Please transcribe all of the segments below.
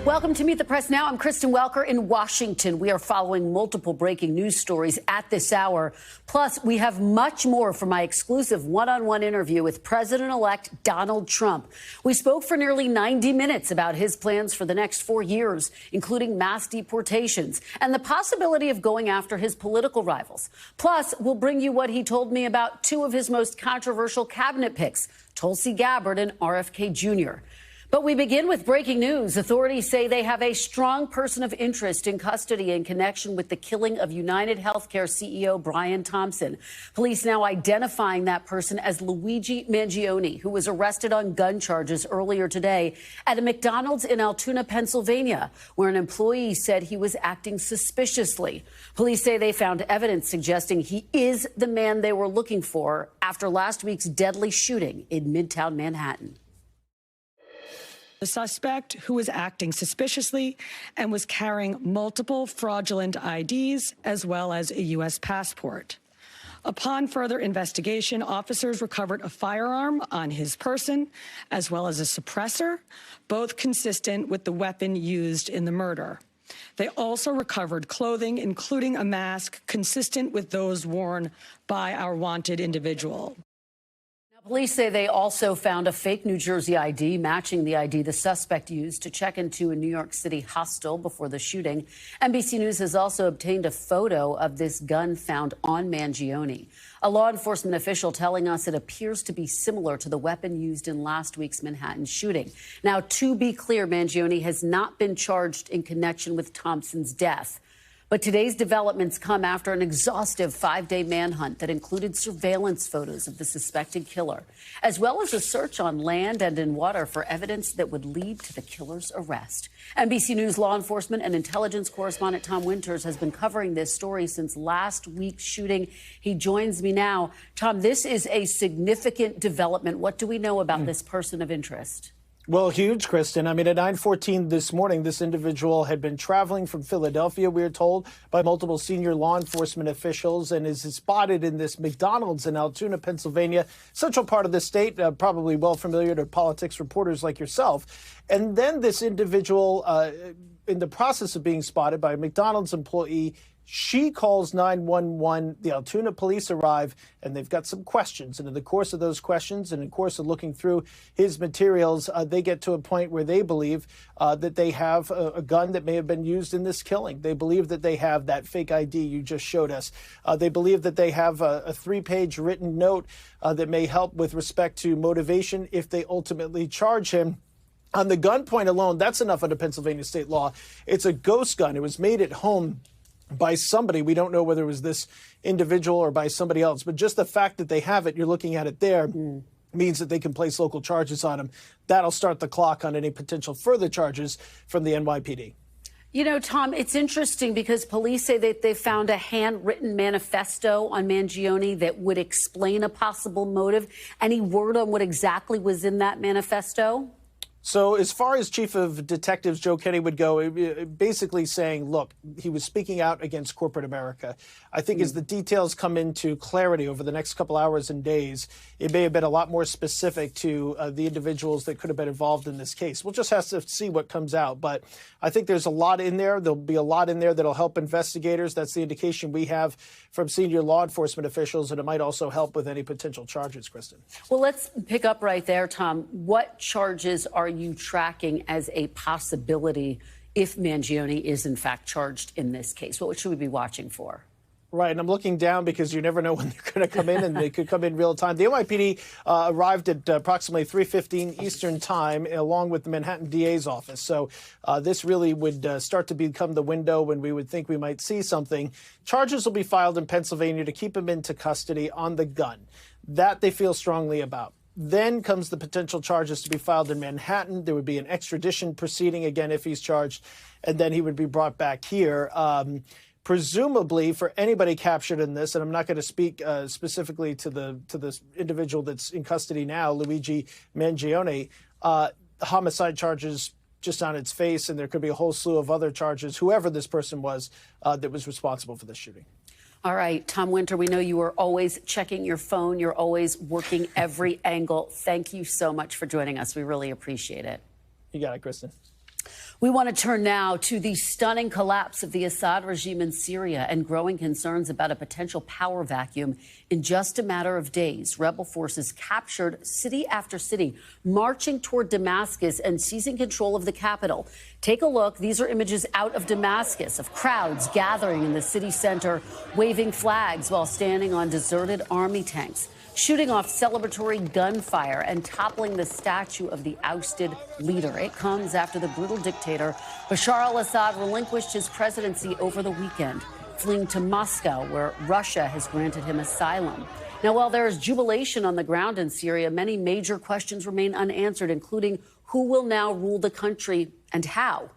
Welcome to Meet the Press Now. I'm Kristen Welker in Washington. We are following multiple breaking news stories at this hour. Plus, we have much more from my exclusive one-on-one interview with President-elect Donald Trump. We spoke for nearly 90 minutes about his plans for the next 4 years, including mass deportations and the possibility of going after his political rivals. Plus, we'll bring you what he told me about two of his most controversial cabinet picks, Tulsi Gabbard and RFK Jr. But we begin with breaking news. Authorities say they have a strong person of interest in custody in connection with the killing of United Healthcare CEO Brian Thompson. Police now identifying that person as Luigi Mangione, who was arrested on gun charges earlier today at a McDonald's in Altoona, Pennsylvania, where an employee said he was acting suspiciously. Police say they found evidence suggesting he is the man they were looking for after last week's deadly shooting in Midtown Manhattan. The suspect, who was acting suspiciously and was carrying multiple fraudulent IDs as well as a U.S. passport. Upon further investigation, officers recovered a firearm on his person as well as a suppressor, both consistent with the weapon used in the murder. They also recovered clothing, including a mask consistent with those worn by our wanted individual. Police say they also found a fake New Jersey ID matching the ID the suspect used to check into a New York City hostel before the shooting. NBC News has also obtained a photo of this gun found on Mangione. A law enforcement official telling us it appears to be similar to the weapon used in last week's Manhattan shooting. Now, to be clear, Mangione has not been charged in connection with Thompson's death. But today's developments come after an exhaustive 5-day manhunt that included surveillance photos of the suspected killer, as well as a search on land and in water for evidence that would lead to the killer's arrest. NBC News law enforcement and intelligence correspondent Tom Winters has been covering this story since last week's shooting. He joins me now. Tom, this is a significant development. What do we know about this person of interest? Well, huge, Kristen. I mean, at 9:14 this morning, this individual had been traveling from Philadelphia, we are told, by multiple senior law enforcement officials, and is spotted in this McDonald's in Altoona, Pennsylvania, central part of the state, probably well familiar to politics reporters like yourself. And then this individual, in the process of being spotted by a McDonald's employee, she calls 911. The Altoona police arrive, and they've got some questions. And in the course of those questions, and in the course of looking through his materials, they get to a point where they believe that they have a gun that may have been used in this killing. They believe that they have that fake ID you just showed us. They believe that they have a 3-page written note that may help with respect to motivation if they ultimately charge him. On the gun point alone, that's enough under Pennsylvania state law. It's a ghost gun. It was made at home by somebody. We don't know whether it was this individual or by somebody else, but just the fact that they have it, you're looking at it there, means that they can place local charges on him. That'll start the clock on any potential further charges from the NYPD. You know, Tom, it's interesting because police say that they found a handwritten manifesto on Mangione that would explain a possible motive. Any word on what exactly was in that manifesto? So as far as Chief of Detectives Joe Kenny would go, basically saying, look, he was speaking out against corporate America. I think as the details come into clarity over the next couple hours and days, it may have been a lot more specific to the individuals that could have been involved in this case. We'll just have to see what comes out. But I think there's a lot in there. There'll be a lot in there that'll help investigators. That's the indication we have from senior law enforcement officials, and it might also help with any potential charges, Kristen. Well, let's pick up right there, Tom. What charges are you tracking as a possibility if Mangione is in fact charged in this case? What should we be watching for? Right, and I'm looking down because you never know when they're going to come in, and they could come in real time. The NYPD arrived at approximately 3:15 Eastern time, along with the Manhattan DA's office. So this really would start to become the window when we would think we might see something. Charges will be filed in Pennsylvania to keep him into custody on the gun. That they feel strongly about. Then comes the potential charges to be filed in Manhattan. There would be an extradition proceeding, again, if he's charged, and then he would be brought back here. Presumably, for anybody captured in this, and I'm not going to speak specifically to this individual that's in custody now, Luigi Mangione, homicide charges just on its face, and there could be a whole slew of other charges, whoever this person was that was responsible for this shooting. All right, Tom Winter, we know you are always checking your phone. You're always working every angle. Thank you so much for joining us. We really appreciate it. You got it, Kristen. We want to turn now to the stunning collapse of the Assad regime in Syria and growing concerns about a potential power vacuum. In just a matter of days, rebel forces captured city after city, marching toward Damascus and seizing control of the capital. Take a look. These are images out of Damascus of crowds gathering in the city center, waving flags while standing on deserted army tanks, shooting off celebratory gunfire and toppling the statue of the ousted leader. It comes after the brutal dictator Bashar al-Assad relinquished his presidency over the weekend, fleeing to Moscow, where Russia has granted him asylum. Now, while there is jubilation on the ground in Syria, many major questions remain unanswered, including who will now rule the country and how.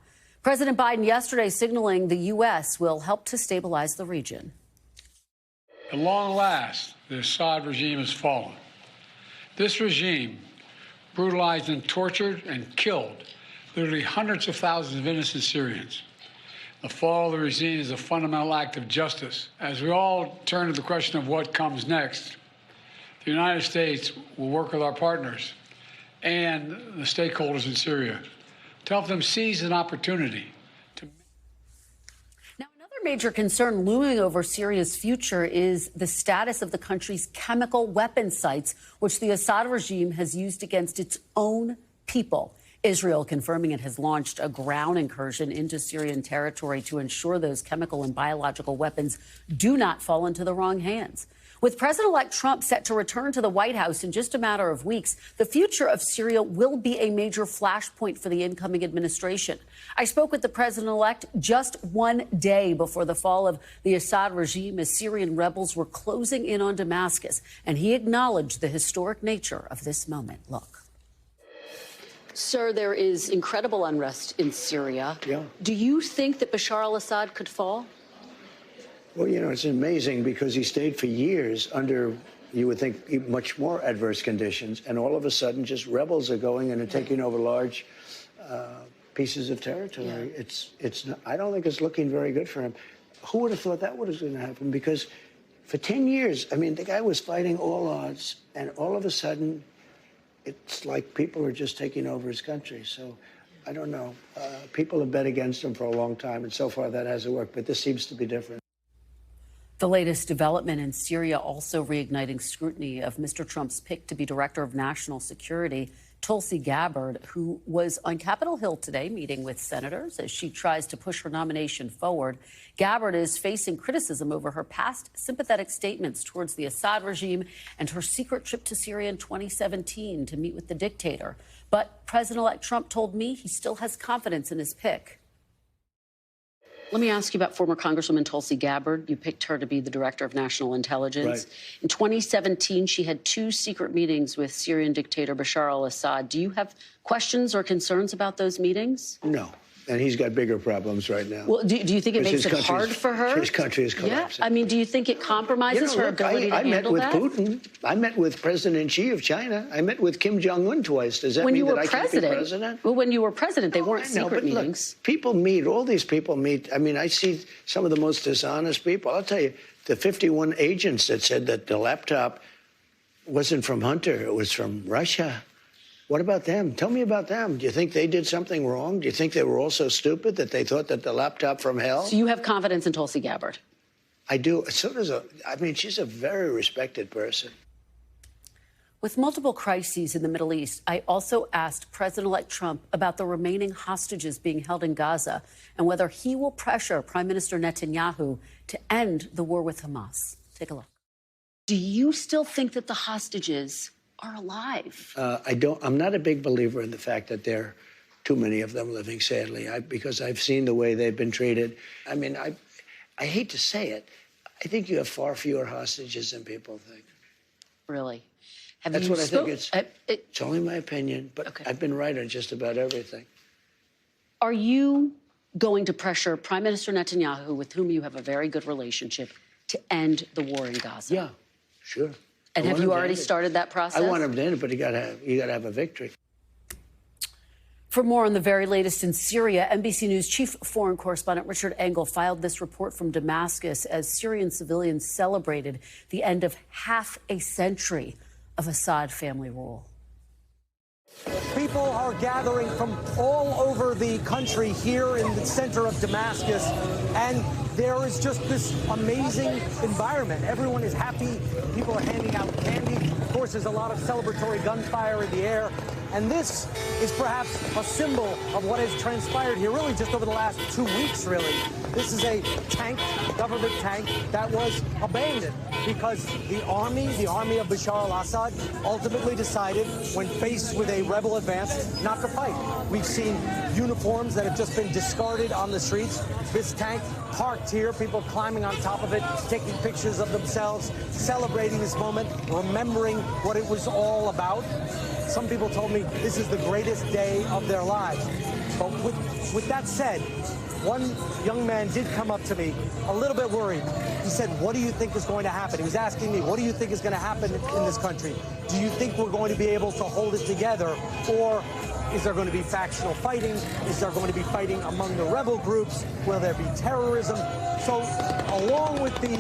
President Biden yesterday signaling the U.S. will help to stabilize the region. At long last, the Assad regime has fallen. This regime brutalized and tortured and killed literally hundreds of thousands of innocent Syrians. The fall of the regime is a fundamental act of justice. As we all turn to the question of what comes next, the United States will work with our partners and the stakeholders in Syria to help them seize an opportunity. Major concern looming over Syria's future is the status of the country's chemical weapon sites, which the Assad regime has used against its own people. Israel confirming it has launched a ground incursion into Syrian territory to ensure those chemical and biological weapons do not fall into the wrong hands. With President-elect Trump set to return to the White House in just a matter of weeks, the future of Syria will be a major flashpoint for the incoming administration. I spoke with the president-elect just one day before the fall of the Assad regime as Syrian rebels were closing in on Damascus, and he acknowledged the historic nature of this moment. Look. Sir, there is incredible unrest in Syria. Yeah. Do you think that Bashar al-Assad could fall? Well, you know, it's amazing because he stayed for years under, you would think, much more adverse conditions. And all of a sudden, just rebels are going in and taking over large pieces of territory. Yeah. I don't think it's looking very good for him. Who would have thought that was going to happen? Because for 10 years, I mean, the guy was fighting all odds. And all of a sudden, it's like people are just taking over his country. So I don't know. People have bet against him for a long time. And so far, that hasn't worked. But this seems to be different. The latest development in Syria also reigniting scrutiny of Mr. Trump's pick to be Director of National Security, Tulsi Gabbard, who was on Capitol Hill today meeting with senators as she tries to push her nomination forward. Gabbard is facing criticism over her past sympathetic statements towards the Assad regime and her secret trip to Syria in 2017 to meet with the dictator. But President-elect Trump told me he still has confidence in his pick. Let me ask you about former Congresswoman Tulsi Gabbard. You picked her to be the Director of National Intelligence. Right. In 2017, she had 2 secret meetings with Syrian dictator Bashar al-Assad. Do you have questions or concerns about those meetings? No. And he's got bigger problems right now. Well, do you think it makes it hard for her? His country is collapsing. Yeah. I mean, do you think it compromises her ability to handle that? I met with Putin. I met with President Xi of China. I met with Kim Jong-un twice. Does that mean that I can't be president? Well, when you were president, they weren't secret meetings. Look, people meet. All these people meet. I mean, I see some of the most dishonest people. I'll tell you, the 51 agents that said that the laptop wasn't from Hunter, it was from Russia. What about them? Tell me about them. Do you think they did something wrong? Do you think they were all so stupid that they thought that the laptop from hell? So you have confidence in Tulsi Gabbard? I do. So does I mean, she's a very respected person. With multiple crises in the Middle East, I also asked President-elect Trump about the remaining hostages being held in Gaza and whether he will pressure Prime Minister Netanyahu to end the war with Hamas. Take a look. Do you still think that the hostages are alive? I'm not a big believer in the fact that there are too many of them living, sadly, because I've seen the way they've been treated. I mean, I hate to say it. I think you have far fewer hostages than people think. Really? That's what I think. It's only my opinion, but okay. I've been right on just about everything. Are you going to pressure Prime Minister Netanyahu, with whom you have a very good relationship, to end the war in Gaza? Yeah, sure. And have you already started that process? I want him to end it, but you got to have a victory. For more on the very latest in Syria, NBC News chief foreign correspondent Richard Engel filed this report from Damascus as Syrian civilians celebrated the end of half a century of Assad family rule. People are gathering from all over the country here in the center of Damascus, and there is just this amazing environment. Everyone is happy. People are handing out candy. Of course, there's a lot of celebratory gunfire in the air. And this is perhaps a symbol of what has transpired here, really just over the last 2 weeks, really. This is a tank, government tank, that was abandoned because the army of Bashar al-Assad, ultimately decided, when faced with a rebel advance, not to fight. We've seen uniforms that have just been discarded on the streets. This tank parked here, people climbing on top of it, taking pictures of themselves, celebrating this moment, remembering what it was all about. Some people told me this is the greatest day of their lives. But with that said, one young man did come up to me a little bit worried. He said, "What do you think is going to happen?" He was asking me, "What do you think is going to happen in this country? Do you think we're going to be able to hold it together? Or is there going to be factional fighting? Is there going to be fighting among the rebel groups? Will there be terrorism?" So along with the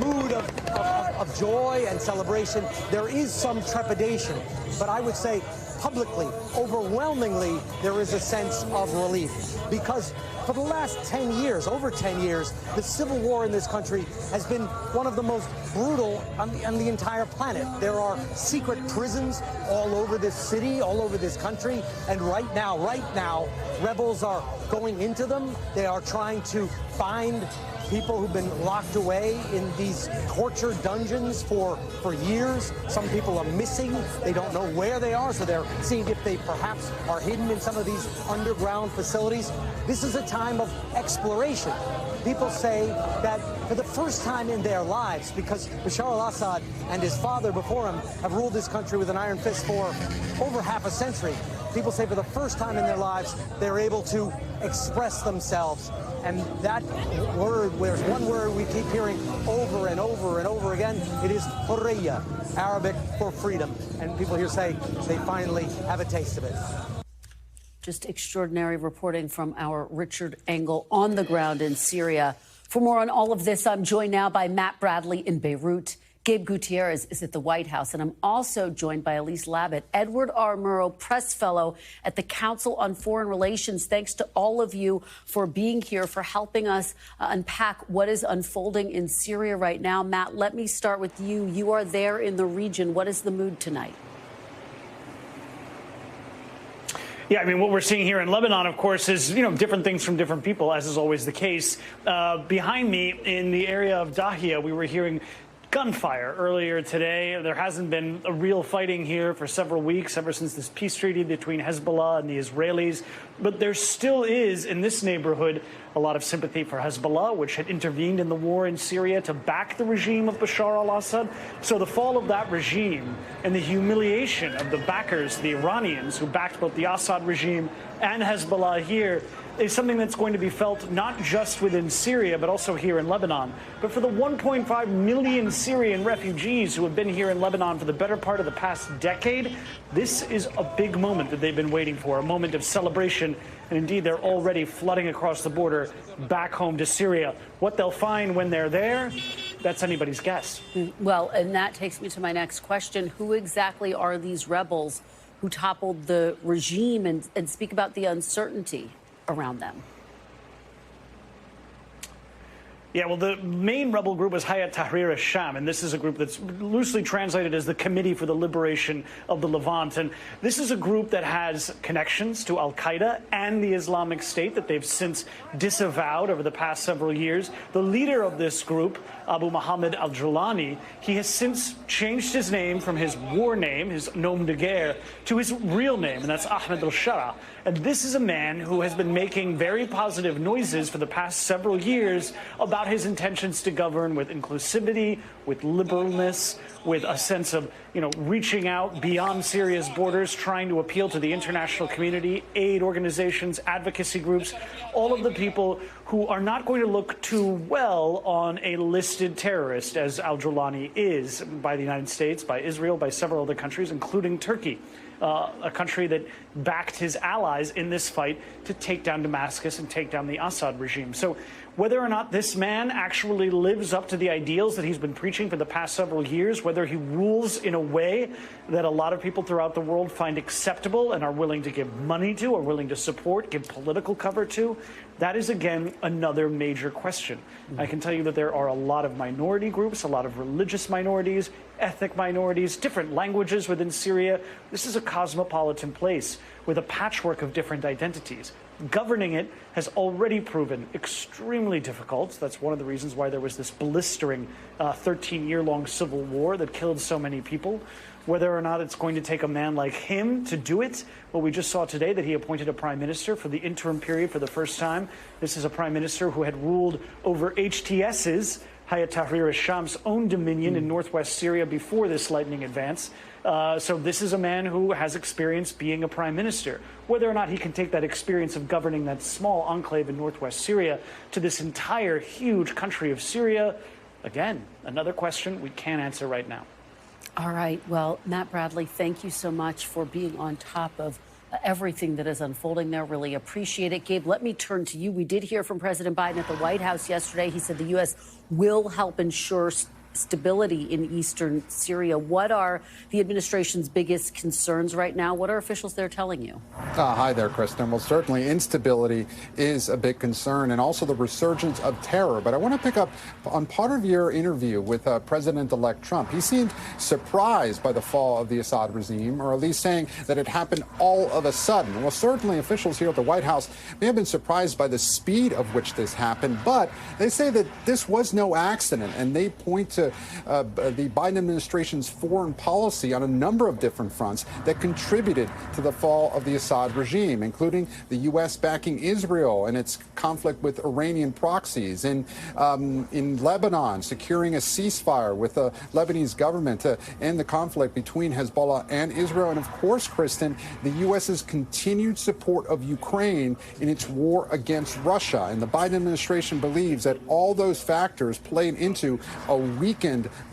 mood of joy and celebration, there is some trepidation. But I would say publicly, overwhelmingly, there is a sense of relief. Because for the last 10 years, over 10 years, the civil war in this country has been one of the most brutal on the entire planet. There are secret prisons all over this city, all over this country. And right now, rebels are going into them. They are trying to find people who've been locked away in these torture dungeons for years. Some people are missing. They don't know where they are, so they're seeing if they perhaps are hidden in some of these underground facilities. This is a time of exploration. People say that for the first time in their lives, because Bashar al-Assad and his father before him have ruled this country with an iron fist for over half a century, people say for the first time in their lives, they're able to express themselves. And that word, there's one word we keep hearing over and over and over again. It is hurriya, Arabic for freedom. And people here say they finally have a taste of it. Just extraordinary reporting from our Richard Engel on the ground in Syria. For more on all of this, I'm joined now by Matt Bradley in Beirut. Gabe Gutierrez is at the White House, and I'm also joined by Elise Labott, Edward R. Murrow Press Fellow at the Council on Foreign Relations. Thanks to all of you for being here, for helping us unpack what is unfolding in Syria right now. Matt, let me start with you. You are there in the region. What is the mood tonight? Yeah, I mean, what we're seeing here in Lebanon, of course, is, different things from different people, as is always the case. Behind me in the area of Dahia, we were hearing gunfire earlier today. There hasn't been a real fighting here for several weeks, ever since this peace treaty between Hezbollah and the Israelis. But there still is, in this neighborhood, a lot of sympathy for Hezbollah, which had intervened in the war in Syria to back the regime of Bashar al-Assad. So the fall of that regime and the humiliation of the backers, the Iranians, who backed both the Assad regime and Hezbollah here, is something that's going to be felt not just within Syria, but also here in Lebanon. But for the 1.5 million Syrian refugees who have been here in Lebanon for the better part of the past decade, this is a big moment that they've been waiting for, a moment of celebration. And indeed, they're already flooding across the border back home to Syria. What they'll find when they're there, that's anybody's guess. Well, and that takes me to my next question. Who exactly are these rebels who toppled the regime, and speak about the uncertainty around them? Yeah, well, the main rebel group was Hayat Tahrir al-Sham, and this is a group that's loosely translated as the Committee for the Liberation of the Levant. And this is a group that has connections to al-Qaeda and the Islamic State that they've since disavowed over the past several years. The leader of this group, Abu Muhammad al-Julani, he has since changed his name from his war name, his nom de guerre, to his real name, and that's Ahmed al-Shara. And this is a man who has been making very positive noises for the past several years about his intentions to govern with inclusivity, with liberalness, with a sense of, reaching out beyond Syria's borders, trying to appeal to the international community, aid organizations, advocacy groups, all of the people who are not going to look too well on a listed terrorist, as al-Julani is, by the United States, by Israel, by several other countries, including Turkey. a country that backed his allies in this fight to take down Damascus and take down the Assad regime. So whether or not this man actually lives up to the ideals that he's been preaching for the past several years, whether he rules in a way that a lot of people throughout the world find acceptable and are willing to give money to, or willing to support, give political cover to, that is, again, another major question. I can tell you that there are a lot of minority groups, a lot of religious minorities, ethnic minorities, different languages within Syria. This is a cosmopolitan place with a patchwork of different identities. Governing it has already proven extremely difficult. That's one of the reasons why there was this blistering 13-year-long civil war that killed so many people. Whether or not it's going to take a man like him to do it, well, we just saw today that he appointed a prime minister for the interim period for the first time. This is a prime minister who had ruled over HTS's, Hayat Tahrir al-Sham's own dominion in northwest Syria before this lightning advance. So this is a man who has experience being a prime minister. Whether or not he can take that experience of governing that small enclave in northwest Syria to this entire huge country of Syria, again, another question we can't answer right now. All right. Well, Matt Bradley, thank you so much for being on top of everything that is unfolding there. Really appreciate it. Gabe, let me turn to you. We did hear from President Biden at the White House yesterday. He said the U.S. will help ensure stability in eastern Syria. What are the administration's biggest concerns right now? What are officials there telling you? Hi there, Kristen. Well, certainly instability is a big concern, and also the resurgence of terror. But I want to pick up on part of your interview with President-elect Trump. He seemed surprised by the fall of the Assad regime, or at least saying that it happened all of a sudden. Well, certainly officials here at the White House may have been surprised by the speed of which this happened, but they say that this was no accident, and they point to the Biden administration's foreign policy on a number of different fronts that contributed to the fall of the Assad regime, including the U.S. backing Israel and its conflict with Iranian proxies, in Lebanon, securing a ceasefire with the Lebanese government to end the conflict between Hezbollah and Israel, and of course, Kristen, the U.S.'s continued support of Ukraine in its war against Russia. And the Biden administration believes that all those factors played into a weakened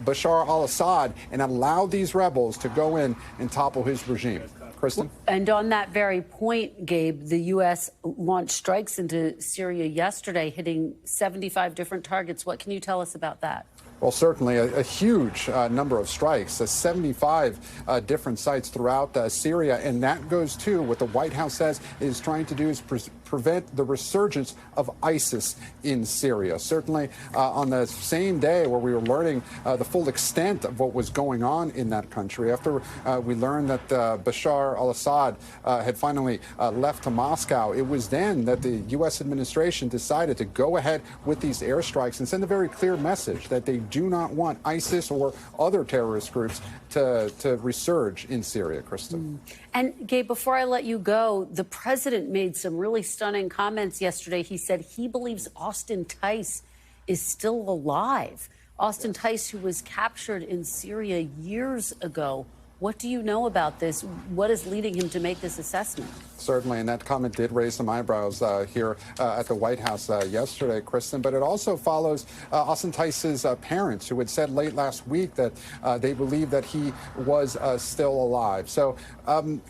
Bashar al-Assad and allowed these rebels to go in and topple his regime. Kristen? And on that very point, Gabe, the U.S. launched strikes into Syria yesterday, hitting 75 different targets. What can you tell us about that? Well, certainly a huge number of strikes, 75 different sites throughout Syria. And that goes to what the White House says is trying to do is prevent the resurgence of ISIS in Syria. Certainly on the same day where we were learning the full extent of what was going on in that country, after we learned that Bashar al-Assad had finally left to Moscow, it was then that the U.S. administration decided to go ahead with these airstrikes and send a very clear message that they do not want ISIS or other terrorist groups to resurge in Syria, Kristen. And, Gabe, before I let you go, the president made some really stunning comments yesterday. He said he believes Austin Tice is still alive. Austin Tice, who was captured in Syria years ago. What do you know about this? What is leading him to make this assessment? Certainly, and that comment did raise some eyebrows here at the White House yesterday, Kristen. But it also follows Austin Tice's parents, who had said late last week that they believe that he was still alive. So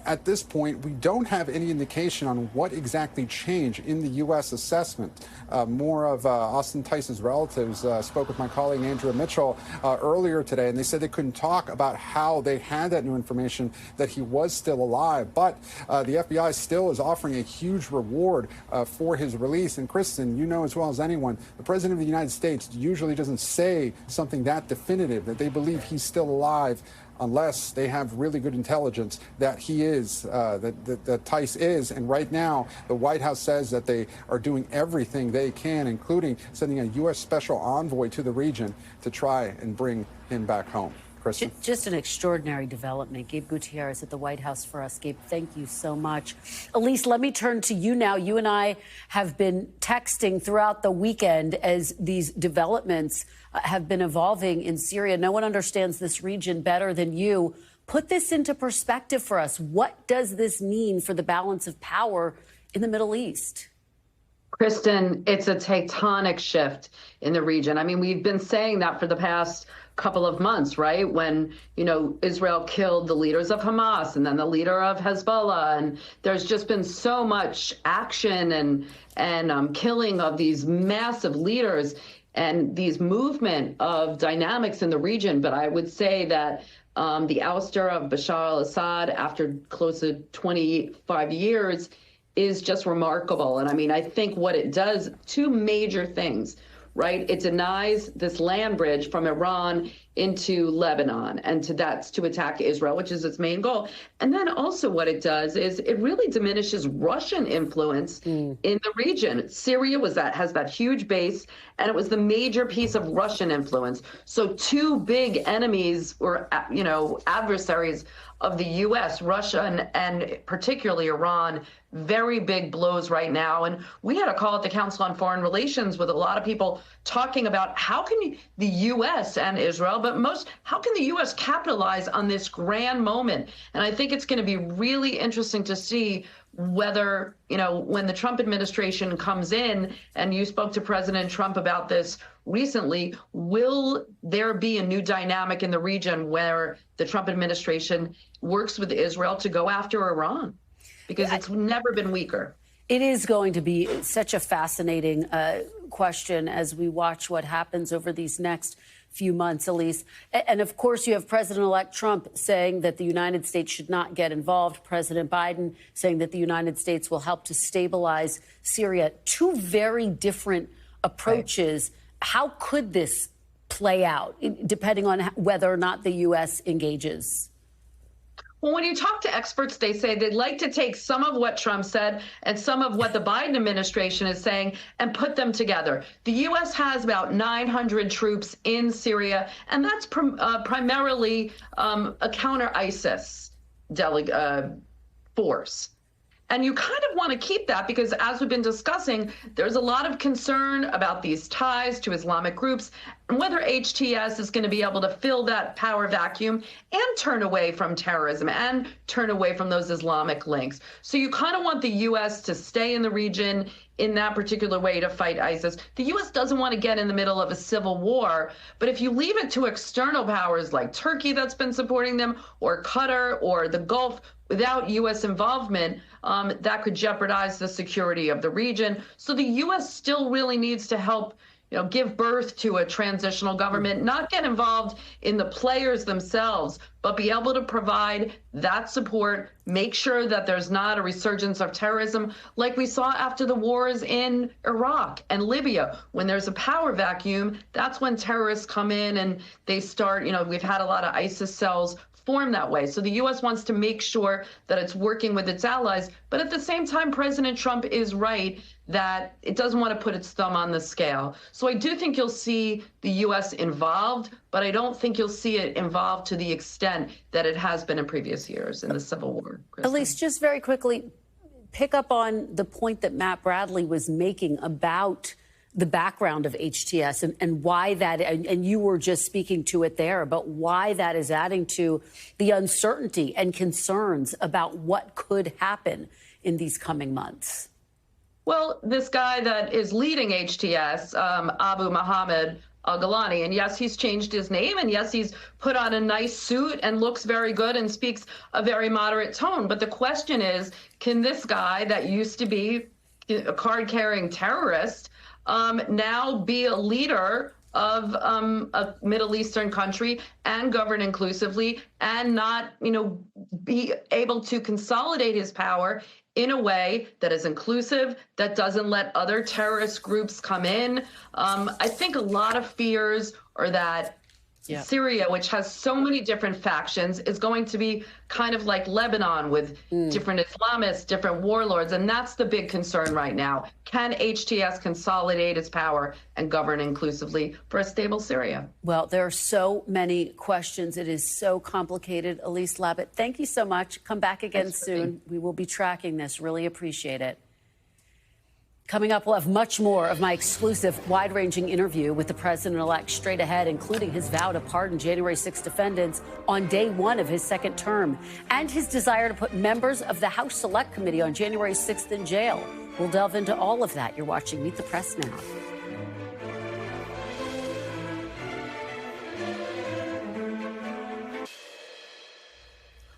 at this point, we don't have any indication on what exactly changed in the U.S. assessment. More of Austin Tice's relatives spoke with my colleague Andrea Mitchell earlier today, and they said they couldn't talk about how they had that new information that he was still alive. But the FBI still is offering a huge reward for his release. And Kristen, you know as well as anyone, the President of the United States usually doesn't say something that definitive, that they believe he's still alive, unless they have really good intelligence that he is, that Tice is. And right now, the White House says that they are doing everything they can, including sending a U.S. special envoy to the region to try and bring him back home. Kristen? Just an extraordinary development. Gabe Gutierrez at the White House for us. Gabe, thank you so much. Elise, let me turn to you now. You and I have been texting throughout the weekend as these developments have been evolving in Syria. No one understands this region better than you. Put this into perspective for us. What does this mean for the balance of power in the Middle East? Kristen, it's a tectonic shift in the region. I mean, we've been saying that for the past couple of months, right? When, Israel killed the leaders of Hamas and then the leader of Hezbollah. And there's just been so much action and killing of these massive leaders and these movement of dynamics in the region. But I would say that the ouster of Bashar al-Assad after close to 25 years is just remarkable. And I mean, I think what it does, two major things, right? It denies this land bridge from Iran into Lebanon, and that's to attack Israel, which is its main goal. And then also what it does is it really diminishes Russian influence in the region. Syria has that huge base, and it was the major piece of Russian influence. So two big enemies or, adversaries of the U.S., Russia, and particularly Iran, very big blows right now. And we had a call at the Council on Foreign Relations with a lot of people talking about how can the U.S. and Israel, but how can the U.S. capitalize on this grand moment? And I think it's going to be really interesting to see whether, when the Trump administration comes in, and you spoke to President Trump about this recently, will there be a new dynamic in the region where the Trump administration works with Israel to go after Iran? Because it's never been weaker. It is going to be such a fascinating question as we watch what happens over these next few months, Elise. And of course, you have President-elect Trump saying that the United States should not get involved. President Biden saying that the United States will help to stabilize Syria. Two very different approaches. Right. How could this play out, depending on whether or not the U.S. engages? Well, when you talk to experts, they say they'd like to take some of what Trump said and some of what the Biden administration is saying and put them together. The U.S. has about 900 troops in Syria, and that's primarily a counter-ISIS force. And you kind of want to keep that because, as we've been discussing, there's a lot of concern about these ties to Islamic groups and whether HTS is going to be able to fill that power vacuum and turn away from terrorism and turn away from those Islamic links. So you kind of want the U.S. to stay in the region in that particular way to fight ISIS. The U.S. doesn't want to get in the middle of a civil war, but if you leave it to external powers like Turkey that's been supporting them, or Qatar, or the Gulf, without U.S. involvement, that could jeopardize the security of the region. So the U.S. still really needs to help, give birth to a transitional government, not get involved in the players themselves, but be able to provide that support, make sure that there's not a resurgence of terrorism like we saw after the wars in Iraq and Libya. When there's a power vacuum, that's when terrorists come in and they start, we've had a lot of ISIS cells form that way. So the U.S. wants to make sure that it's working with its allies. But at the same time, President Trump is right that it doesn't want to put its thumb on the scale. So I do think you'll see the U.S. involved, but I don't think you'll see it involved to the extent that it has been in previous years in the Civil War. Kristen. Elise, just very quickly, pick up on the point that Matt Bradley was making about the background of HTS and why that, and you were just speaking to it there, but why that is adding to the uncertainty and concerns about what could happen in these coming months. Well, this guy that is leading HTS, Abu Mohammed al-Ghalani, and yes, he's changed his name, and yes, he's put on a nice suit and looks very good and speaks a very moderate tone. But the question is, can this guy that used to be a card-carrying terrorist now be a leader of a Middle Eastern country and govern inclusively and not, be able to consolidate his power in a way that is inclusive, that doesn't let other terrorist groups come in? I think a lot of fears are that Syria, which has so many different factions, is going to be kind of like Lebanon with different Islamists, different warlords. And that's the big concern right now. Can HTS consolidate its power and govern inclusively for a stable Syria? Well, there are so many questions. It is so complicated. Elise Labott, thank you so much. Come back again soon. We will be tracking this. Really appreciate it. Coming up, we'll have much more of my exclusive, wide-ranging interview with the president-elect straight ahead, including his vow to pardon January 6 defendants on day one of his second term, and his desire to put members of the House Select Committee on January 6th in jail. We'll delve into all of that. You're watching Meet the Press now.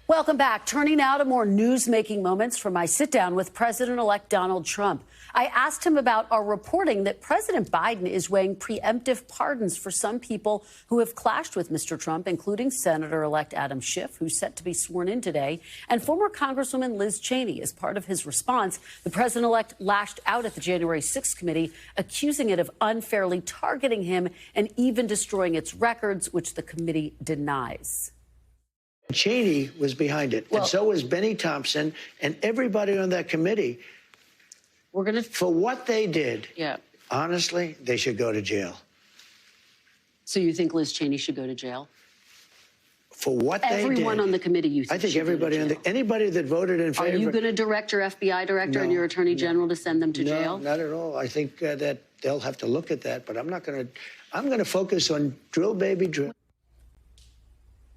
Welcome back. Turning now to more news-making moments from my sit-down with President-elect Donald Trump. I asked him about our reporting that President Biden is weighing preemptive pardons for some people who have clashed with Mr. Trump, including Senator-elect Adam Schiff, who's set to be sworn in today, and former Congresswoman Liz Cheney. As part of his response, the president-elect lashed out at the January 6th committee, accusing it of unfairly targeting him and even destroying its records, which the committee denies. Cheney was behind it, and so was Benny Thompson and everybody on that committee. For what they did, honestly, they should go to jail. So you think Liz Cheney should go to jail? For what they did. Everyone on the committee, you think? I think everybody anybody that voted in favor. Are you going to direct your FBI director and your attorney general to send them to jail? No, not at all. I think that they'll have to look at that, but I'm not going to. I'm going to focus on drill, baby, drill.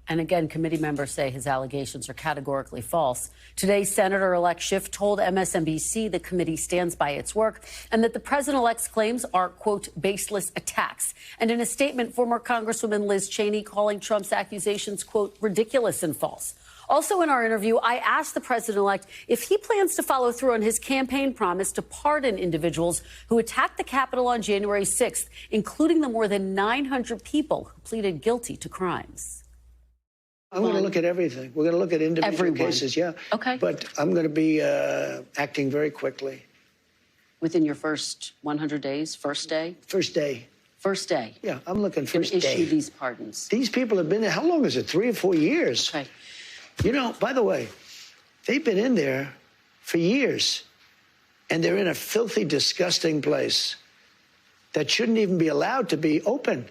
And again, committee members say his allegations are categorically false. Today, Senator-elect Schiff told MSNBC the committee stands by its work and that the president-elect's claims are, quote, baseless attacks. And in a statement, former Congresswoman Liz Cheney calling Trump's accusations, quote, ridiculous and false. Also in our interview, I asked the president-elect if he plans to follow through on his campaign promise to pardon individuals who attacked the Capitol on January 6th, including the more than 900 people who pleaded guilty to crimes. I'm going to look at everything. We're going to look at individual cases, Okay. But I'm going to be acting very quickly. Within your first 100 days, first day? First day. First day? Yeah, I'm looking first day. Issue these pardons. These people have been there, how long is it, 3 or 4 years? Okay. You know, by the way, they've been in there for years, and they're in a filthy, disgusting place that shouldn't even be allowed to be open.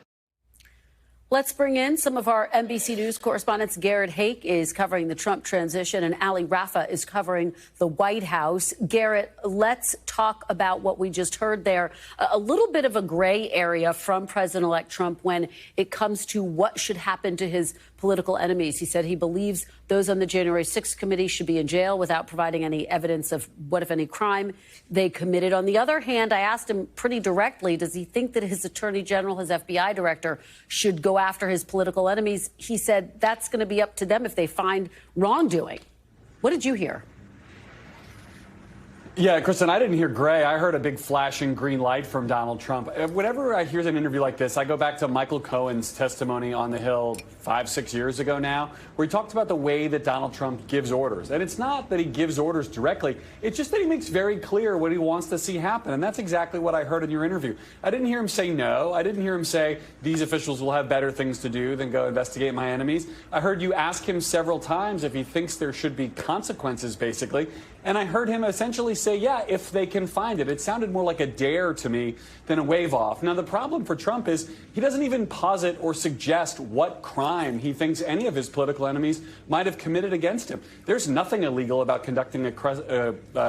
Let's bring in some of our NBC News correspondents. Garrett Hake is covering the Trump transition, and Ali Rafa is covering the White House. Garrett, let's talk about what we just heard there. A little bit of a gray area from President-elect Trump when it comes to what should happen to his political enemies. He said he believes those on the January 6th committee should be in jail without providing any evidence of what, if any, crime they committed. On the other hand, I asked him pretty directly, does he think that his attorney general, his FBI director, should go after his political enemies? He said that's going to be up to them if they find wrongdoing. What did you hear? Yeah, Kristen, I didn't hear gray. I heard a big flashing green light from Donald Trump. Whenever I hear an interview like this, I go back to Michael Cohen's testimony on the Hill 5-6 years ago now, where he talked about the way that Donald Trump gives orders. And it's not that he gives orders directly. It's just that he makes very clear what he wants to see happen. And that's exactly what I heard in your interview. I didn't hear him say no. I didn't hear him say these officials will have better things to do than go investigate my enemies. I heard you ask him several times if he thinks there should be consequences, basically. And I heard him essentially say, yeah, if they can find it. It sounded more like a dare to me than a wave off. Now, the problem for Trump is he doesn't even posit or suggest what crime he thinks any of his political enemies might have committed against him. There's nothing illegal about conducting a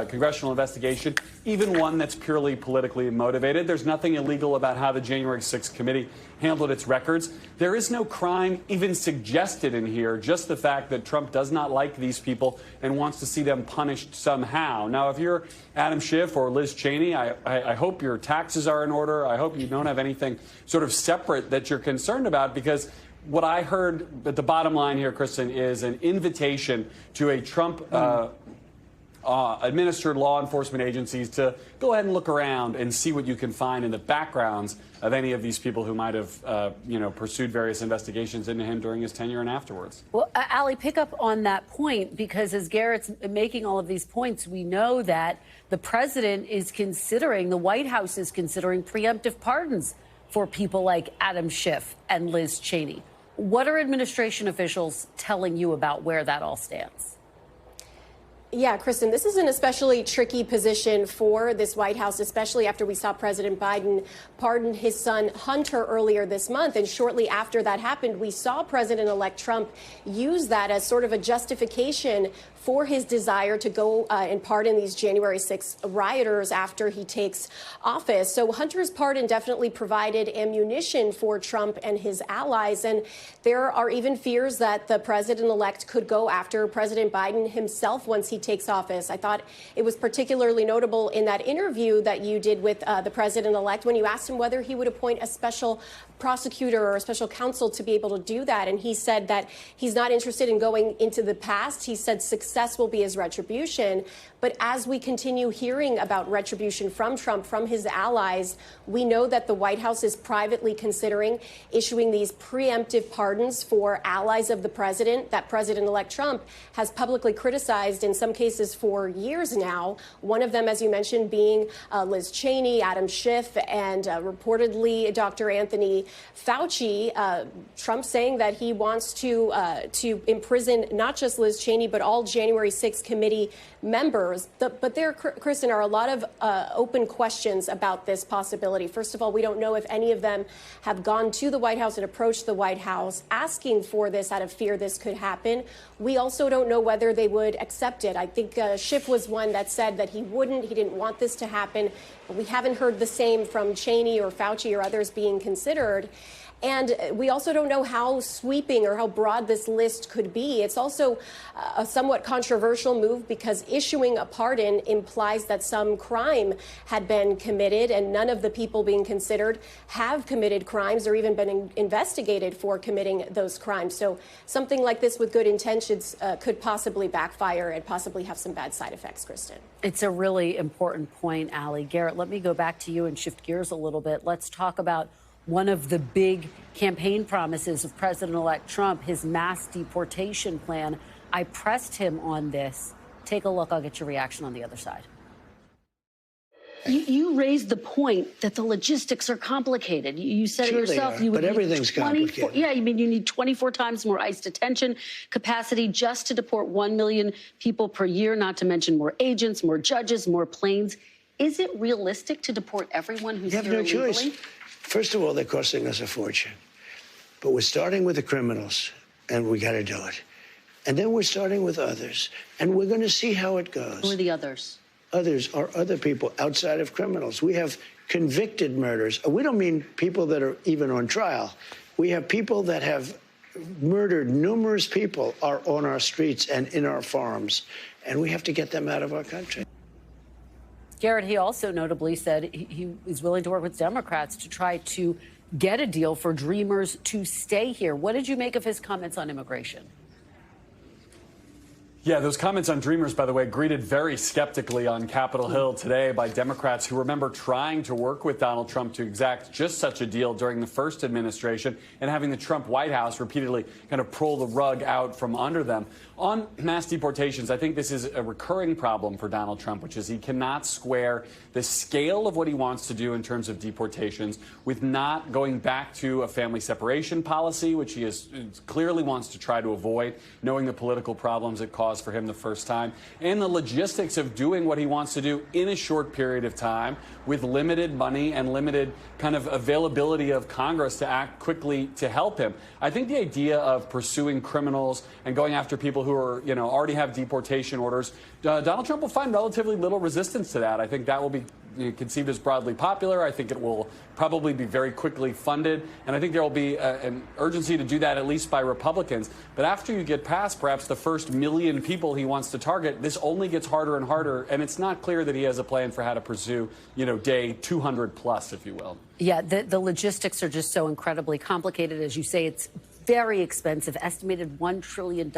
congressional investigation, even one that's purely politically motivated. There's nothing illegal about how the January 6th committee handled its records. There is no crime even suggested in here, just the fact that Trump does not like these people and wants to see them punished somehow. Now, if you're Adam Schiff or Liz Cheney, I hope your taxes are in order. I hope you don't have anything sort of separate that you're concerned about, because what I heard at the bottom line here, Kristen, is an invitation to a Trump administered law enforcement agencies to go ahead and look around and see what you can find in the backgrounds of any of these people who might have, pursued various investigations into him during his tenure and afterwards. Well, Ali, pick up on that point, because as Garrett's making all of these points, we know that the president is considering, the White House is considering preemptive pardons for people like Adam Schiff and Liz Cheney. What are administration officials telling you about where that all stands? Yeah, Kristen, this is an especially tricky position for this White House, especially after we saw President Biden pardon his son Hunter earlier this month. And shortly after that happened, we saw President-elect Trump use that as sort of a justification for his desire to go and pardon these January 6th rioters after he takes office. So Hunter's pardon definitely provided ammunition for Trump and his allies. And there are even fears that the president-elect could go after President Biden himself once he he takes office. I thought it was particularly notable in that interview that you did with the president-elect when you asked him whether he would appoint a special prosecutor or a special counsel to be able to do that. And he said that he's not interested in going into the past. He said success will be his retribution. But as we continue hearing about retribution from Trump, from his allies, we know that the White House is privately considering issuing these preemptive pardons for allies of the president that President-elect Trump has publicly criticized in some cases for years now. One of them, as you mentioned, being Liz Cheney, Adam Schiff, and reportedly Dr. Anthony Fauci. Trump saying that he wants to imprison not just Liz Cheney, but all January 6th committee members. But there, Kristen, are a lot of open questions about this possibility. First of all, we don't know if any of them have gone to the White House and approached the White House asking for this out of fear this could happen. We also don't know whether they would accept it. I think Schiff was one that said that he wouldn't. He didn't want this to happen. But we haven't heard the same from Cheney or Fauci or others being considered. And we also don't know how sweeping or how broad this list could be. It's also a somewhat controversial move because issuing a pardon implies that some crime had been committed, and none of the people being considered have committed crimes or even been investigated for committing those crimes. So something like this with good intentions could possibly backfire and possibly have some bad side effects, Kristen. It's a really important point, Allie. Garrett, let me go back to you and shift gears a little bit. Let's talk about one of the big campaign promises of President-elect Trump, his mass deportation plan. I pressed him on this. Take a look. I'll get your reaction on the other side. You raised the point that the logistics are complicated. You said Sure it yourself. but everything's complicated. Yeah, you mean you need 24 times more ICE detention capacity just to deport 1 million people per year, not to mention more agents, more judges, more planes. Is it realistic to deport everyone who's here illegally? You have no choice. First of all, they're costing us a fortune. But we're starting with the criminals, and we got to do it. And then we're starting with others, and we're going to see how it goes. Who are the others? Others are other people outside of criminals. We have convicted murders. We don't mean people that are even on trial. We have people that have murdered numerous people are on our streets and in our farms, and we have to get them out of our country. Garrett, he also notably said he is willing to work with Democrats to try to get a deal for Dreamers to stay here. What did you make of his comments on immigration? Yeah, those comments on Dreamers, by the way, greeted very skeptically on Capitol Hill today by Democrats who remember trying to work with Donald Trump to exact just such a deal during the first administration and having the Trump White House repeatedly kind of pull the rug out from under them. On mass deportations, I think this is a recurring problem for Donald Trump, which is he cannot square the scale of what he wants to do in terms of deportations with not going back to a family separation policy, which he clearly wants to try to avoid, knowing the political problems it caused for him the first time, and the logistics of doing what he wants to do in a short period of time with limited money and limited kind of availability of Congress to act quickly to help him. I think the idea of pursuing criminals and going after people who are, already have deportation orders, Donald Trump will find relatively little resistance to that. I think that will be conceived as broadly popular. I think it will probably be very quickly funded. And I think there will be an urgency to do that, at least by Republicans. But after you get past perhaps the first 1 million people he wants to target, this only gets harder and harder. And it's not clear that he has a plan for how to pursue, day 200 plus, if you will. Yeah, the logistics are just so incredibly complicated. As you say, it's very expensive, estimated $1 trillion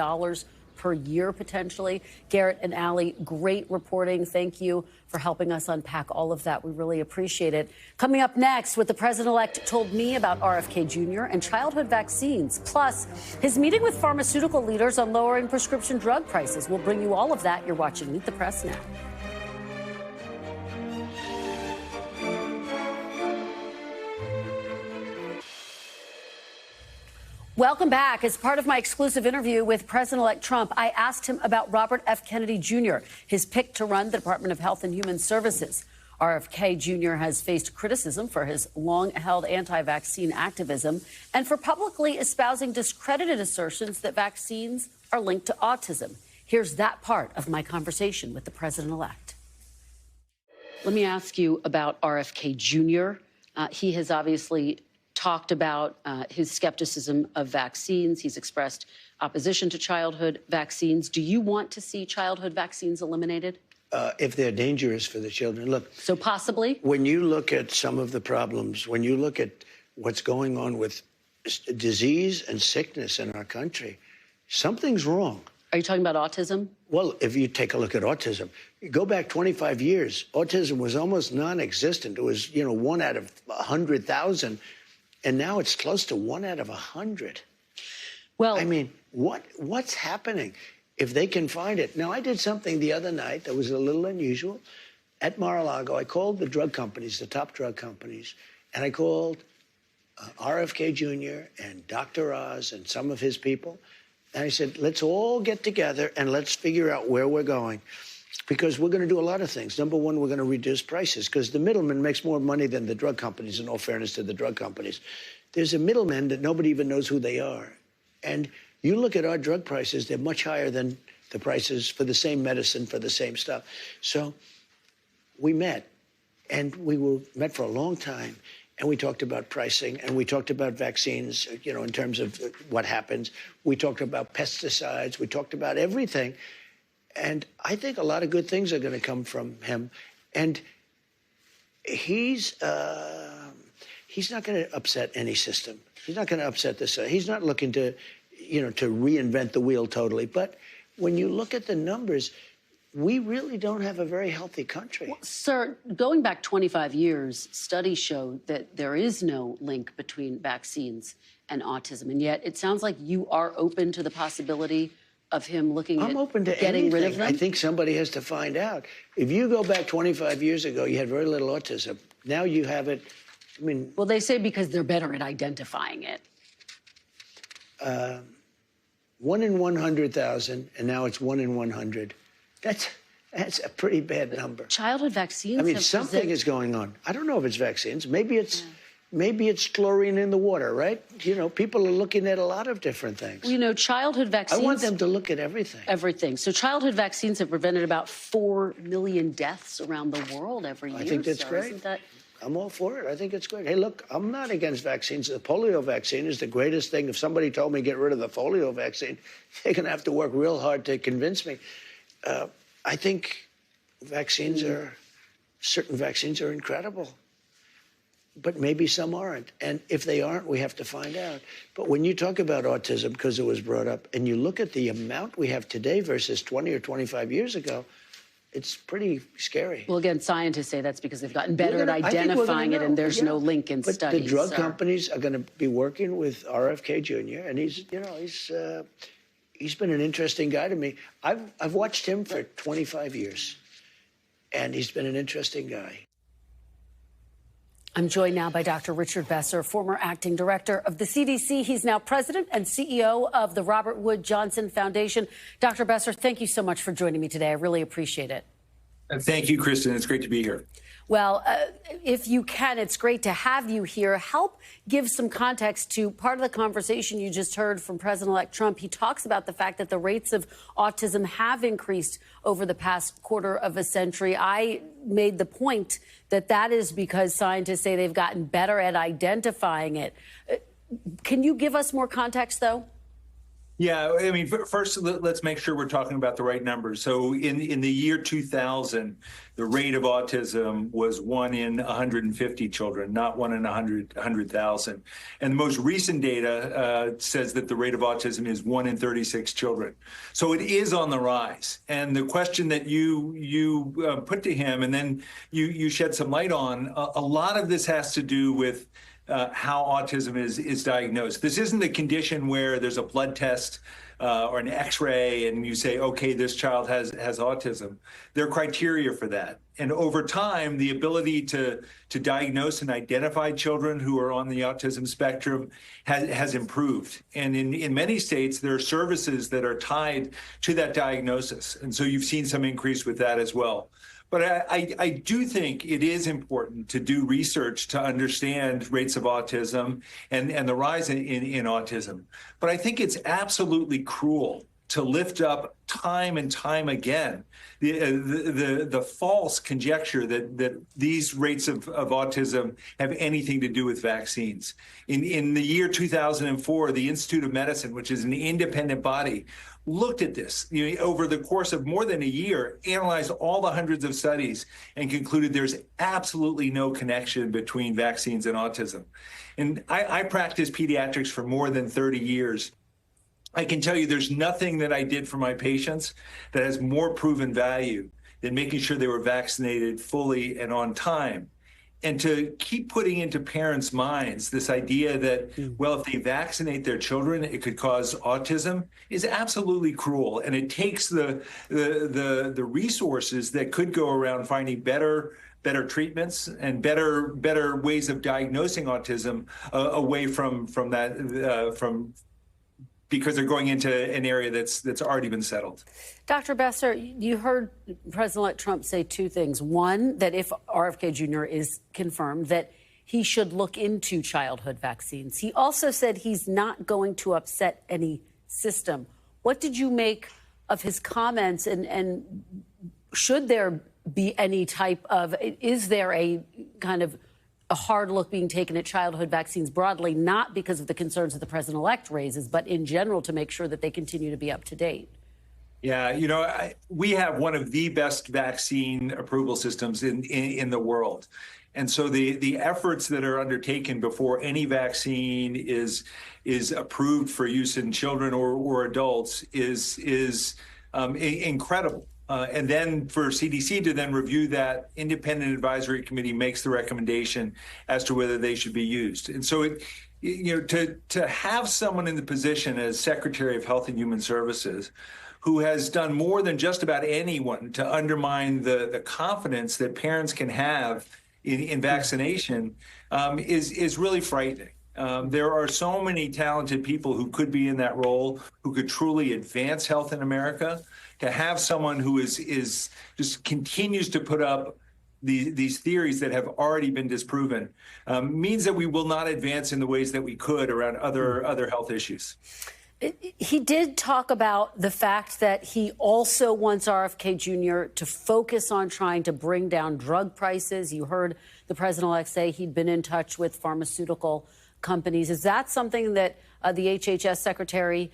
per year, potentially. Garrett and Allie, great reporting. Thank you for helping us unpack all of that. We really appreciate it. Coming up next, what the president-elect told me about RFK Jr. and childhood vaccines, plus his meeting with pharmaceutical leaders on lowering prescription drug prices. We'll bring you all of that. You're watching Meet the Press now. Welcome back. As part of my exclusive interview with President-elect Trump, I asked him about Robert F. Kennedy Jr., his pick to run the Department of Health and Human Services. RFK Jr. has faced criticism for his long-held anti-vaccine activism and for publicly espousing discredited assertions that vaccines are linked to autism. Here's that part of my conversation with the president-elect. Let me ask you about RFK Jr. He has obviously talked about his skepticism of vaccines. He's expressed opposition to childhood vaccines. Do you want to see childhood vaccines eliminated? If they're dangerous for the children. Look. So possibly? When you look at some of the problems, when you look at what's going on with disease and sickness in our country, something's wrong. Are you talking about autism? Well, if you take a look at autism, you go back 25 years, autism was almost non-existent. It was, 1 out of 100,000. And now it's close to 1 out of 100. Well, I mean, what's happening? If they can find it. Now, I did something the other night that was a little unusual. At Mar-a-Lago, I called the drug companies, the top drug companies, and I called RFK Jr. and Dr. Oz and some of his people. And I said, let's all get together and let's figure out where we're going. Because we're going to do a lot of things. Number one, we're going to reduce prices because the middleman makes more money than the drug companies, in all fairness to the drug companies. There's a middleman that nobody even knows who they are. And you look at our drug prices, they're much higher than the prices for the same medicine, for the same stuff. So we met, and we met for a long time, and we talked about pricing, and we talked about vaccines, in terms of what happens. We talked about pesticides. We talked about everything. And I think a lot of good things are going to come from him. And he's not going to upset any system. He's not going to upset this. He's not looking to, to reinvent the wheel totally. But when you look at the numbers, we really don't have a very healthy country. Well, sir, going back 25 years, studies show that there is no link between vaccines and autism. And yet it sounds like you are open to the possibility of him looking I'm at open to getting anything. rid of them? I think somebody has to find out. If you go back 25 years ago, you had very little autism. Now you have it. I mean, well, they say because they're better at identifying it. 1 in 100,000, and now it's 1 in 100. That's a pretty bad number. Childhood vaccines. I mean, something is going on. I don't know if it's vaccines. Maybe it's chlorine in the water, right? People are looking at a lot of different things. Well, childhood vaccines. I want them to look at everything. Everything. So childhood vaccines have prevented about 4 million deaths around the world every year. I think that's great. Isn't that... I'm all for it. I think it's great. Hey, look, I'm not against vaccines. The polio vaccine is the greatest thing. If somebody told me get rid of the polio vaccine, they're going to have to work real hard to convince me. I think certain vaccines are incredible. But maybe some aren't. And if they aren't, we have to find out. But when you talk about autism, because it was brought up, and you look at the amount we have today versus 20 or 25 years ago, it's pretty scary. Well, again, scientists say that's because they've gotten better at identifying it, and there's no link in studies. But the drug companies are going to be working with RFK Jr., and he's been an interesting guy to me. I've watched him for 25 years, and he's been an interesting guy. I'm joined now by Dr. Richard Besser, former acting director of the CDC. He's now president and CEO of the Robert Wood Johnson Foundation. Dr. Besser, thank you so much for joining me today. I really appreciate it. Thank you, Kristen. It's great to be here. Well, if you can, it's great to have you here. Help give some context to part of the conversation you just heard from President-elect Trump. He talks about the fact that the rates of autism have increased over the past quarter of a century. I made the point that that is because scientists say they've gotten better at identifying it. Can you give us more context, though? Yeah, I mean, first, let's make sure we're talking about the right numbers. So in the year 2000, the rate of autism was 1 in 150 children, not 1 in 100,000. And the most recent data says that the rate of autism is 1 in 36 children. So it is on the rise. And the question that you put to him, and then you shed some light on, a lot of this has to do with how autism is diagnosed. This isn't a condition where there's a blood test or an X-ray and you say, okay, this child has autism. There are criteria for that. And over time, the ability to diagnose and identify children who are on the autism spectrum has improved. And in many states, there are services that are tied to that diagnosis. And so you've seen some increase with that as well. But I do think it is important to do research to understand rates of autism and the rise in autism. But I think it's absolutely cruel to lift up time and time again the false conjecture that these rates of autism have anything to do with vaccines. In the year 2004, the Institute of Medicine, which is an independent body, looked at this over the course of more than a year, analyzed all the hundreds of studies, and concluded there's absolutely no connection between vaccines and autism. And I practiced pediatrics for more than 30 years. I can tell you there's nothing that I did for my patients that has more proven value than making sure they were vaccinated fully and on time. And to keep putting into parents' minds this idea that, well, if they vaccinate their children, it could cause autism is absolutely cruel. And it takes the resources that could go around finding better treatments and better ways of diagnosing autism away from because they're going into an area that's already been settled. Dr. Besser, you heard President-elect Trump say two things. One, that if RFK Jr. is confirmed, that he should look into childhood vaccines. He also said he's not going to upset any system. What did you make of his comments, and should there be any type of, is there a kind of a hard look being taken at childhood vaccines broadly, not because of the concerns that the president-elect raises, but in general to make sure that they continue to be up to date? Yeah, we have one of the best vaccine approval systems in the world. And so the efforts that are undertaken before any vaccine is approved for use in children or adults is incredible. And then for CDC to then review that, independent advisory committee makes the recommendation as to whether they should be used. And so, to have someone in the position as Secretary of Health and Human Services who has done more than just about anyone to undermine the confidence that parents can have in vaccination is really frightening. There are so many talented people who could be in that role, who could truly advance health in America. To have someone who is just continues to put up these theories that have already been disproven means that we will not advance in the ways that we could around other health issues. He did talk about the fact that he also wants RFK Jr. to focus on trying to bring down drug prices. You heard the president-elect say he'd been in touch with pharmaceutical companies. Is that something that the HHS secretary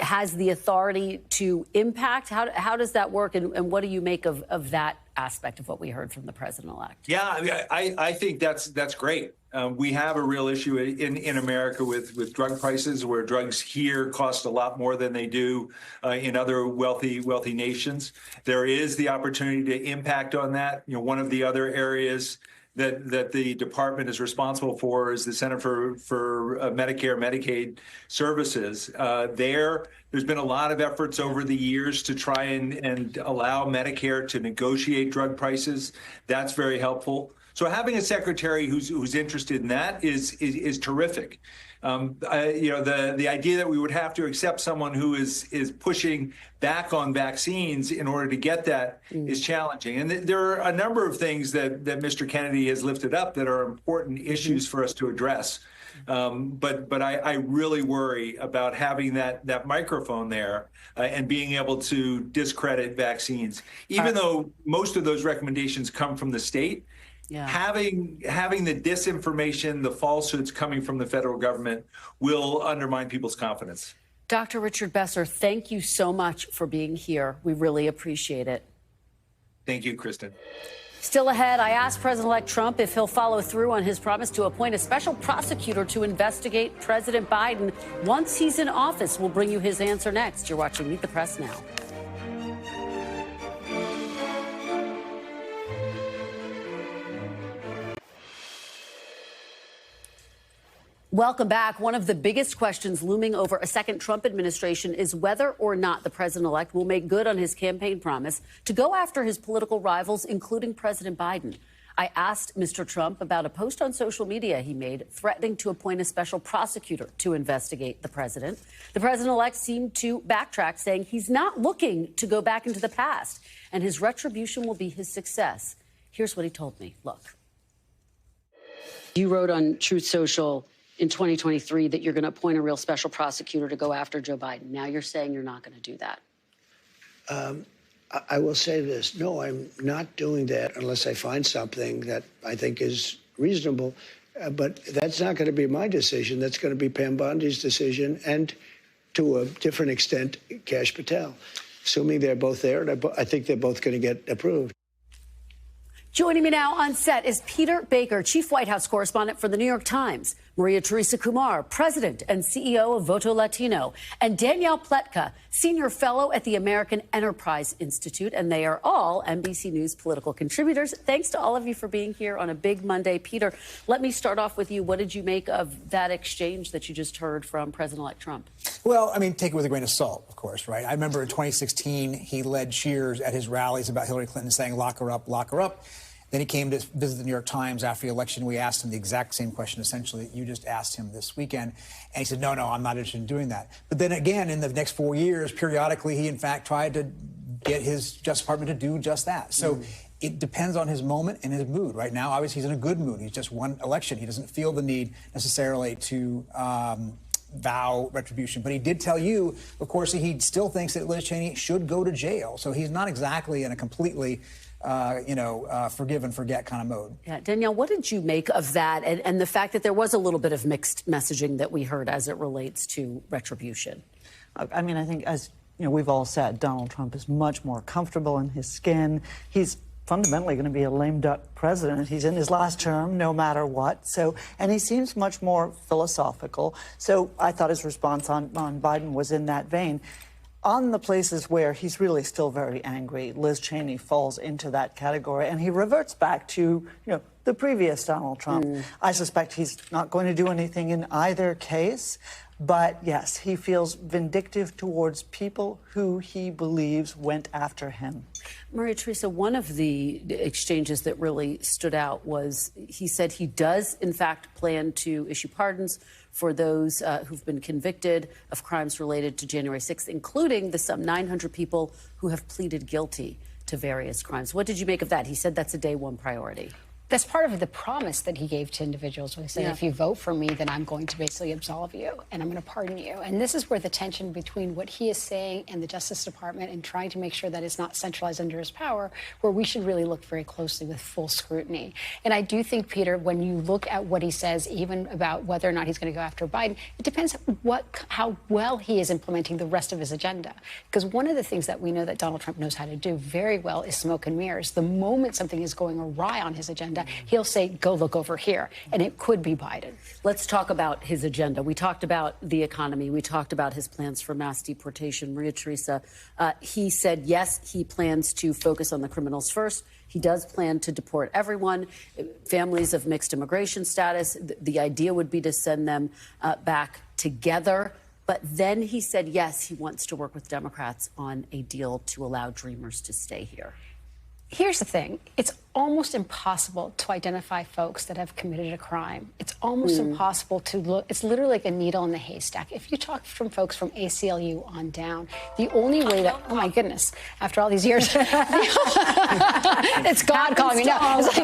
has the authority to impact? How does that work, and what do you make of that aspect of what we heard from the president-elect? Yeah, I think that's great. We have a real issue in America with drug prices, where drugs here cost a lot more than they do in other wealthy nations. There is the opportunity to impact on that. One of the other areas that the department is responsible for is the Center for Medicare Medicaid Services. There's been a lot of efforts over the years to try and allow Medicare to negotiate drug prices. That's very helpful. So having a secretary who's interested in that is terrific. The idea that we would have to accept someone who is pushing back on vaccines in order to get that is challenging. And there are a number of things that Mr. Kennedy has lifted up that are important issues for us to address. But I really worry about having that microphone there and being able to discredit vaccines, even though most of those recommendations come from the state. Yeah. Having the disinformation, the falsehoods coming from the federal government will undermine people's confidence. Dr. Richard Besser, thank you so much for being here. We really appreciate it. Thank you, Kristen. Still ahead, I asked President-elect Trump if he'll follow through on his promise to appoint a special prosecutor to investigate President Biden once he's in office. We'll bring you his answer next. You're watching Meet the Press now. Welcome back. One of the biggest questions looming over a second Trump administration is whether or not the president-elect will make good on his campaign promise to go after his political rivals, including President Biden. I asked Mr. Trump about a post on social media he made threatening to appoint a special prosecutor to investigate the president. The president-elect seemed to backtrack, saying he's not looking to go back into the past, and his retribution will be his success. Here's what he told me. Look. You wrote on Truth Social in 2023 that you're going to appoint a real special prosecutor to go after Joe Biden. Now you're saying you're not going to do that. I will say this. No, I'm not doing that unless I find something that I think is reasonable. But that's not going to be my decision. That's going to be Pam Bondi's decision, and to a different extent, Kash Patel. Assuming they're both there, and I think they're both going to get approved. Joining me now on set is Peter Baker, Chief White House Correspondent for The New York Times, Maria Teresa Kumar, President and CEO of Voto Latino, and Danielle Pletka, Senior Fellow at the American Enterprise Institute, and they are all NBC News political contributors. Thanks to all of you for being here on a big Monday. Peter, let me start off with you. What did you make of that exchange that you just heard from President-elect Trump? Well, I mean, take it with a grain of salt, of course, right? I remember in 2016, he led cheers at his rallies about Hillary Clinton saying, lock her up, lock her up. Then he came to visit the New York Times after the election. We asked him the exact same question, essentially, that you just asked him this weekend. And he said, no, I'm not interested in doing that. But then again, in the next 4 years, periodically, he, in fact, tried to get his Justice Department to do just that. So it depends on his moment and his mood. Right now, obviously, he's in a good mood. He's just won election. He doesn't feel the need necessarily to vow retribution. But he did tell you, of course, he still thinks that Liz Cheney should go to jail. So he's not exactly in a completely forgive and forget kind of mode. Yeah, Danielle, what did you make of that and the fact that there was a little bit of mixed messaging that we heard as it relates to retribution? I mean, I think, as you know, we've all said, Donald Trump is much more comfortable in his skin. He's fundamentally going to be a lame duck president. He's in his last term, no matter what. So, and he seems much more philosophical. So I thought his response on Biden was in that vein. On the places where he's really still very angry, Liz Cheney falls into that category, and he reverts back to, the previous Donald Trump. I suspect he's not going to do anything in either case, but yes, he feels vindictive towards people who he believes went after him. Maria Teresa, one of the exchanges that really stood out was he said he does, in fact, plan to issue pardons for those who've been convicted of crimes related to January 6th, including the some 900 people who have pleaded guilty to various crimes. What did you make of that? He said that's a day one priority. That's part of the promise that he gave to individuals. He said, if you vote for me, then I'm going to basically absolve you and I'm going to pardon you. And this is where the tension between what he is saying and the Justice Department and trying to make sure that it's not centralized under his power, where we should really look very closely with full scrutiny. And I do think, Peter, when you look at what he says, even about whether or not he's going to go after Biden, it depends how well he is implementing the rest of his agenda. Because one of the things that we know that Donald Trump knows how to do very well is smoke and mirrors. The moment something is going awry on his agenda, he'll say, go look over here. And it could be Biden. Let's talk about his agenda. We talked about the economy. We talked about his plans for mass deportation. Maria Teresa, he said, yes, he plans to focus on the criminals first. He does plan to deport everyone, families of mixed immigration status. The idea would be to send them back together. But then he said, yes, he wants to work with Democrats on a deal to allow Dreamers to stay here. Here's the thing. It's almost impossible to identify folks that have committed a crime. It's almost impossible to look. It's literally like a needle in the haystack. If you talk from folks from ACLU on down, the only way that, oh my goodness, after all these years, it's God calling me now. So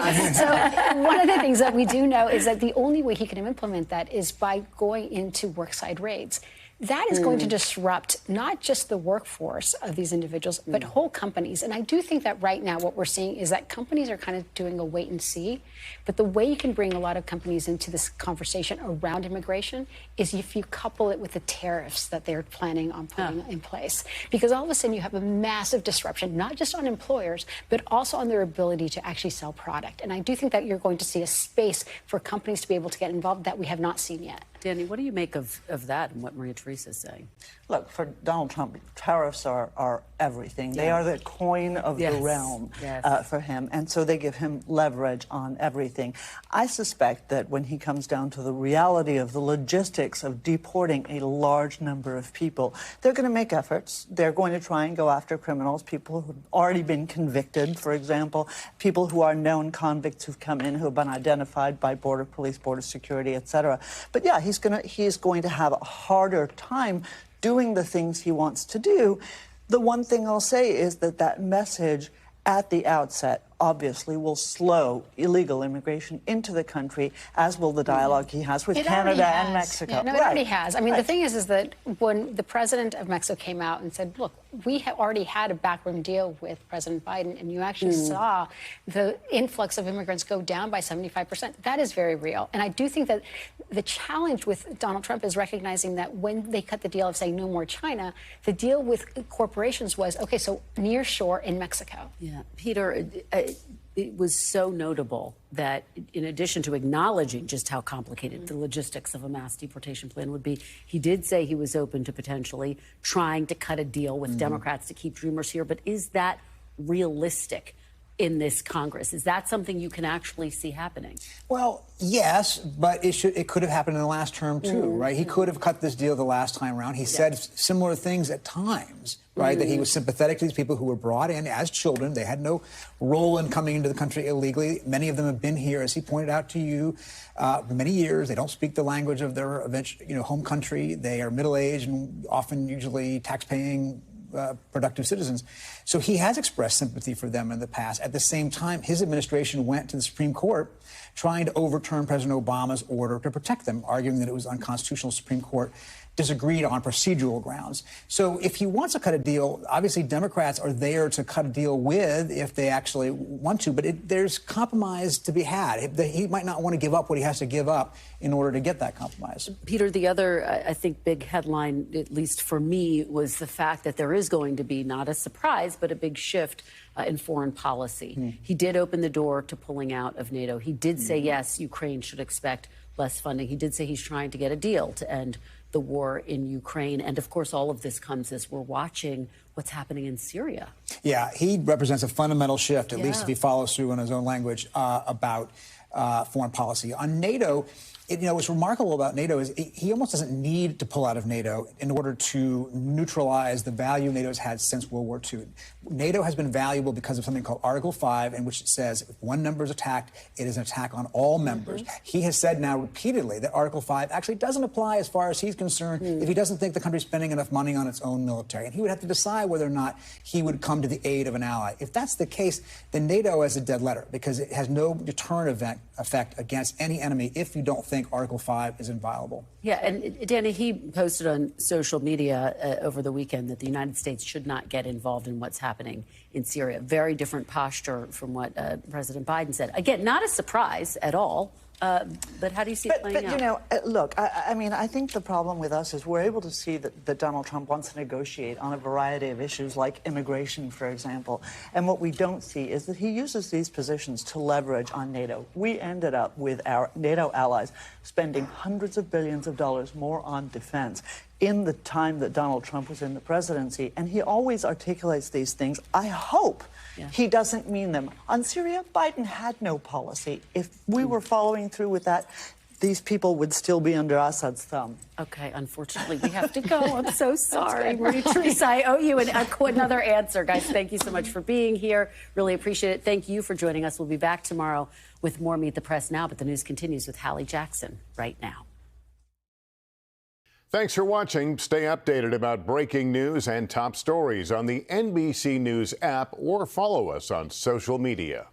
one of the things that we do know is that the only way he can implement that is by going into worksite raids. That is going to disrupt not just the workforce of these individuals, but whole companies. And I do think that right now what we're seeing is that companies are kind of doing a wait and see. But the way you can bring a lot of companies into this conversation around immigration is if you couple it with the tariffs that they're planning on putting in place. Because all of a sudden you have a massive disruption, not just on employers, but also on their ability to actually sell product. And I do think that you're going to see a space for companies to be able to get involved that we have not seen yet. Danny, what do you make of that and what Maria Teresa is saying? Look, for Donald Trump, tariffs are everything. They are the coin of the realm for him, and so they give him leverage on everything. I suspect that when he comes down to the reality of the logistics of deporting a large number of people, they're going to make efforts. They're going to try and go after criminals, people who've already been convicted, for example, people who are known convicts who've come in, who have been identified by border police, border security, etc. But yeah, he's going to have a harder time doing the things he wants to do. The one thing I'll say is that message at the outset obviously will slow illegal immigration into the country, as will the dialogue he has with Canada and Mexico. Yeah, no, it already has. I mean, the thing is that when the president of Mexico came out and said, look, we have already had a backroom deal with President Biden, and you actually saw the influx of immigrants go down by 75%. That is very real. And I do think that the challenge with Donald Trump is recognizing that when they cut the deal of saying no more China, the deal with corporations was, okay, so near shore in Mexico. Yeah, Peter, it was so notable that in addition to acknowledging just how complicated the logistics of a mass deportation plan would be, he did say he was open to potentially trying to cut a deal with Democrats to keep Dreamers here. But is that realistic in this Congress? Is that something you can actually see happening? Well, yes, but it could have happened in the last term, too, right? He could have cut this deal the last time around. He said similar things at times, right, that he was sympathetic to these people who were brought in as children. They had no role in coming into the country illegally. Many of them have been here, as he pointed out to you, for many years. They don't speak the language of their home country. They are middle-aged and often usually tax-paying productive citizens. So he has expressed sympathy for them in the past. At the same time, his administration went to the Supreme Court trying to overturn President Obama's order to protect them, arguing that it was unconstitutional. Supreme Court disagreed on procedural grounds. So if he wants to cut a deal, obviously Democrats are there to cut a deal with if they actually want to, but there's compromise to be had. He might not want to give up what he has to give up in order to get that compromise. Peter, the other, I think, big headline, at least for me, was the fact that there is going to be not a surprise, but a big shift in foreign policy. He did open the door to pulling out of NATO. He did say, yes, Ukraine should expect less funding. He did say he's trying to get a deal to end the war in Ukraine. And of course, all of this comes as we're watching what's happening in Syria. Yeah, he represents a fundamental shift, at least if he follows through in his own language, about foreign policy. On NATO, what's remarkable about NATO is he almost doesn't need to pull out of NATO in order to neutralize the value NATO has had since World War II. NATO has been valuable because of something called Article 5, in which it says if one member is attacked, it is an attack on all members. He has said now repeatedly that Article 5 actually doesn't apply as far as he's concerned if he doesn't think the country's spending enough money on its own military. And he would have to decide whether or not he would come to the aid of an ally. If that's the case, then NATO is a dead letter because it has no deterrent effect against any enemy if you don't think Article 5 is inviolable. Yeah, and Danny, he posted on social media over the weekend that the United States should not get involved in what's happening in Syria. Very different posture from what President Biden said. Again, not a surprise at all. But how do you see it playing out? Look, I mean, I think the problem with us is we're able to see that Donald Trump wants to negotiate on a variety of issues like immigration, for example. And what we don't see is that he uses these positions to leverage on NATO. We ended up with our NATO allies spending hundreds of billions of dollars more on defense in the time that Donald Trump was in the presidency. And he always articulates these things. I hope he doesn't mean them. On Syria, Biden had no policy. If we were following through with that, these people would still be under Assad's thumb. Okay, unfortunately, we have to go. I'm so sorry. Marie-Therese, I owe you another answer. Guys, thank you so much for being here. Really appreciate it. Thank you for joining us. We'll be back tomorrow with more Meet the Press Now, but the news continues with Hallie Jackson right now. Thanks for watching. Stay updated about breaking news and top stories on the NBC News app or follow us on social media.